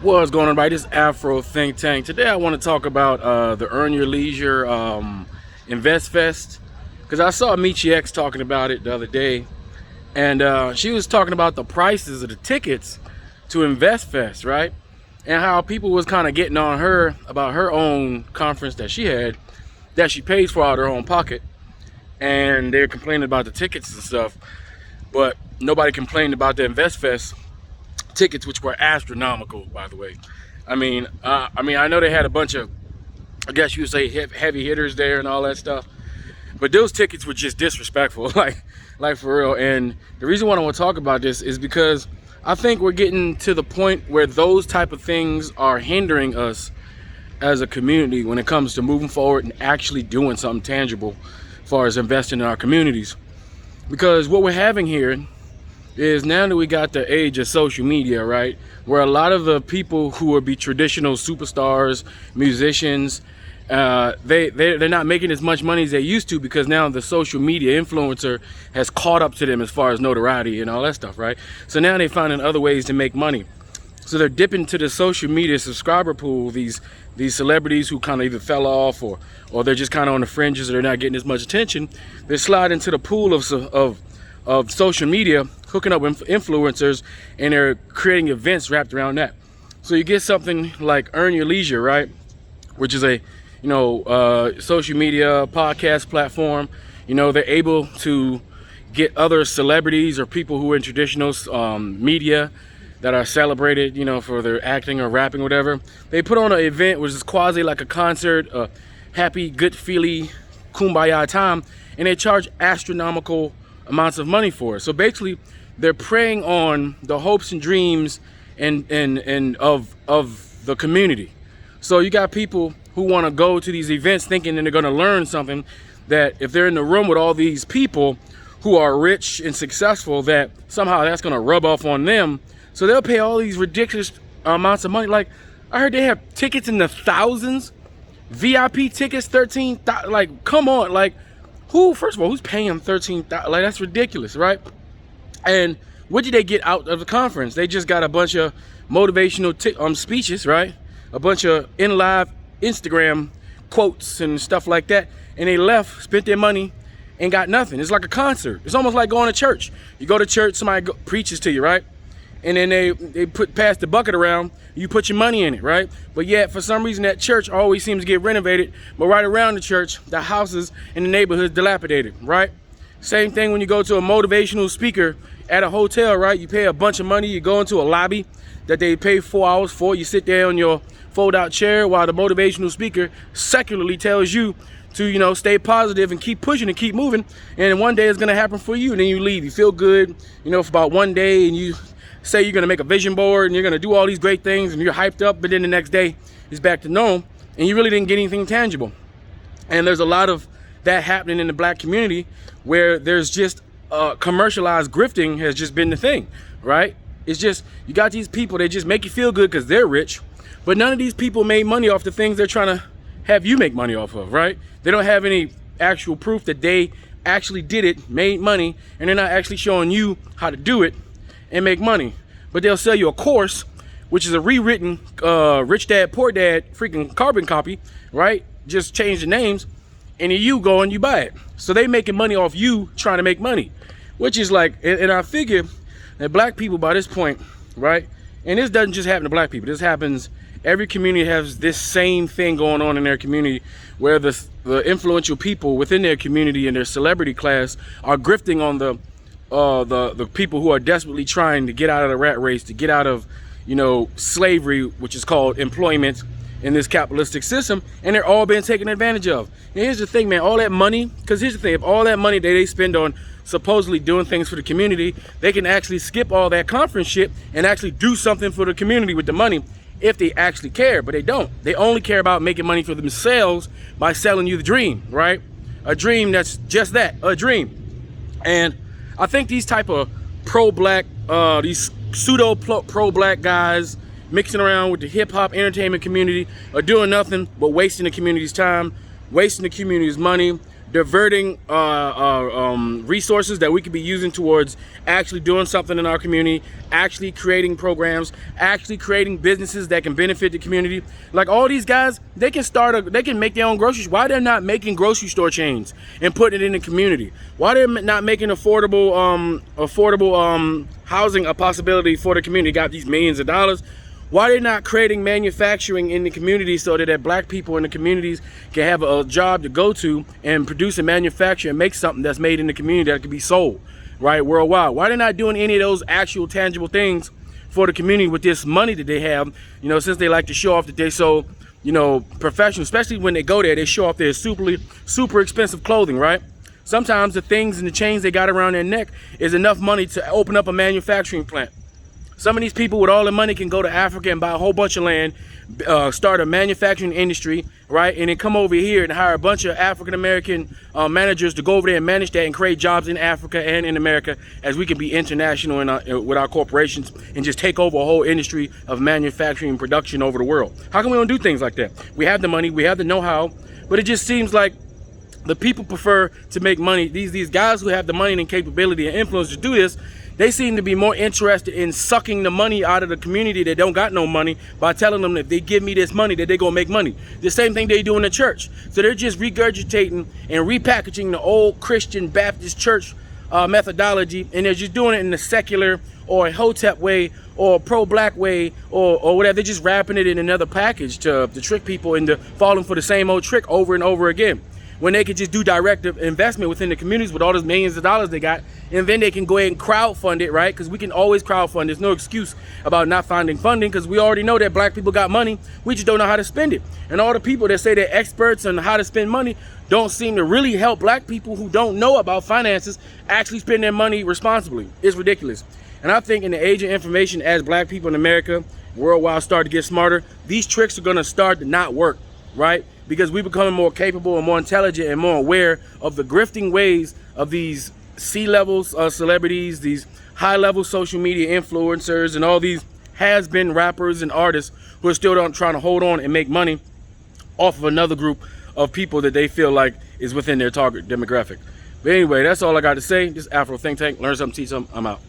What's going on, everybody? This is Afro Think Tank. Today I want to talk about the Earn Your Leisure Investfest, because I saw Michi X talking about it the other day, and she was talking about the prices of the tickets to Investfest, right? And how people was kind of getting on her about her own conference that she had, that she pays for out of her own pocket, and they're complaining about the tickets and stuff, but nobody complained about the Investfest tickets, which were astronomical, by the way. I mean, I know they had a bunch of, I guess you would say, heavy hitters there and all that stuff, but those tickets were just disrespectful, like for real. And the reason why I want to talk about this is because I think we're getting to the point where those type of things are hindering us as a community when it comes to moving forward and actually doing something tangible as far as investing in our communities. Because what we're having here is, now that we got the age of social media, right, where a lot of the people who would be traditional superstars, musicians, they're not making as much money as they used to, because now the social media influencer has caught up to them as far as notoriety and all that stuff, right? So now they're finding other ways to make money. So they're dipping to the social media subscriber pool, these celebrities who kind of either fell off or they're just kind of on the fringes, or they're not getting as much attention. They slide into the pool of social media, hooking up with influencers, and they're creating events wrapped around that. So you get something like Earn Your Leisure, right, which is a social media podcast platform. They're able to get other celebrities or people who are in traditional media that are celebrated, for their acting or rapping or whatever. They put on an event which is quasi like a concert, a happy, good feely, kumbaya time, and they charge astronomical amounts of money for it. So basically, they're preying on the hopes and dreams and of the community. So you got people who want to go to these events thinking that they're going to learn something, that if they're in the room with all these people who are rich and successful, that somehow that's going to rub off on them. So they'll pay all these ridiculous amounts of money. Like, I heard they have tickets in the thousands, VIP tickets, 13,000. Like, come on, like, first of all, who's paying them 13,000? Like, that's ridiculous, right? And what did they get out of the conference? They just got a bunch of motivational speeches, right? A bunch of in-live Instagram quotes and stuff like that. And they left, spent their money, and got nothing. It's like a concert. It's almost like going to church. You go to church, somebody preaches to you, right? And then they pass the bucket around, you put your money in it, right? But yet, for some reason, that church always seems to get renovated, but right around the church, the houses in the neighborhood dilapidated, right? Same thing when you go to a motivational speaker at a hotel, right? You pay a bunch of money, you go into a lobby that they pay 4 hours for, you sit there on your fold-out chair while the motivational speaker secularly tells you to, stay positive and keep pushing and keep moving, and one day it's gonna happen for you, and then you leave. You feel good, for about one day, and you say you're gonna make a vision board and you're gonna do all these great things and you're hyped up, but then the next day it's back to normal and you really didn't get anything tangible. And there's a lot of that happening in the black community, where there's just commercialized grifting has just been the thing, right? It's just, you got these people, they just make you feel good because they're rich, but none of these people made money off the things they're trying to have you make money off of, right? They don't have any actual proof that they actually did it, made money, and they're not actually showing you how to do it and make money. But they'll sell you a course, which is a rewritten Rich Dad Poor Dad freaking carbon copy, right? Just change the names, and then you go and you buy it. So they making money off you trying to make money, which is like, and I figure that black people by this point, right? And this doesn't just happen to black people. This happens, every community has this same thing going on in their community, where the influential people within their community and their celebrity class are grifting on the people who are desperately trying to get out of the rat race, to get out of, slavery, which is called employment in this capitalistic system, and they're all being taken advantage of. And here's the thing, man, all that money, because here's the thing, if all that money that they spend on supposedly doing things for the community, they can actually skip all that conference shit and actually do something for the community with the money, if they actually care. But they don't. They only care about making money for themselves by selling you the dream, right? A dream that's just that, a dream. And I think these type of pro-black, these pseudo pro-black guys mixing around with the hip-hop entertainment community are doing nothing but wasting the community's time, wasting the community's money, diverting resources that we could be using towards actually doing something in our community, actually creating programs, actually creating businesses that can benefit the community. Like all these guys, they can make their own groceries. Why they're not making grocery store chains and putting it in the community? Why they're not making affordable housing a possibility for the community? Got these millions of dollars. Why they're not creating manufacturing in the community so that black people in the communities can have a job to go to and produce and manufacture and make something that's made in the community that can be sold, right, worldwide? Why they're not doing any of those actual tangible things for the community with this money that they have, you know, since they like to show off that they're so, you know, professional, especially when they go there, they show off their super expensive clothing, right? Sometimes the things and the chains they got around their neck is enough money to open up a manufacturing plant. Some of these people with all the money can go to Africa and buy a whole bunch of land, start a manufacturing industry, right? And then come over here and hire a bunch of African-American managers to go over there and manage that and create jobs in Africa and in America, as we can be international with our corporations and just take over a whole industry of manufacturing and production over the world. How come we don't do things like that? We have the money, we have the know-how, but it just seems like the people prefer to make money. These guys who have the money and capability and influence to do this, they seem to be more interested in sucking the money out of the community that don't got no money by telling them that if they give me this money that they gonna make money. The same thing they do in the church. So they're just regurgitating and repackaging the old Christian Baptist church methodology, and they're just doing it in the secular or a hotep way or pro-black way or whatever. They're just wrapping it in another package to trick people into falling for the same old trick over and over again, when they could just do direct investment within the communities with all those millions of dollars they got, and then they can go ahead and crowdfund it, right? Because we can always crowdfund. There's no excuse about not finding funding, because we already know that black people got money. We just don't know how to spend it. And all the people that say they're experts on how to spend money don't seem to really help black people who don't know about finances actually spend their money responsibly. It's ridiculous. And I think in the age of information, as black people in America, worldwide, start to get smarter, these tricks are gonna start to not work, right? Because we're becoming more capable and more intelligent and more aware of the grifting ways of these C-level celebrities, these high-level social media influencers, and all these has-been rappers and artists who are still trying to hold on and make money off of another group of people that they feel like is within their target demographic. But anyway, that's all I got to say. This is Afro Think Tank. Learn something, teach something. I'm out.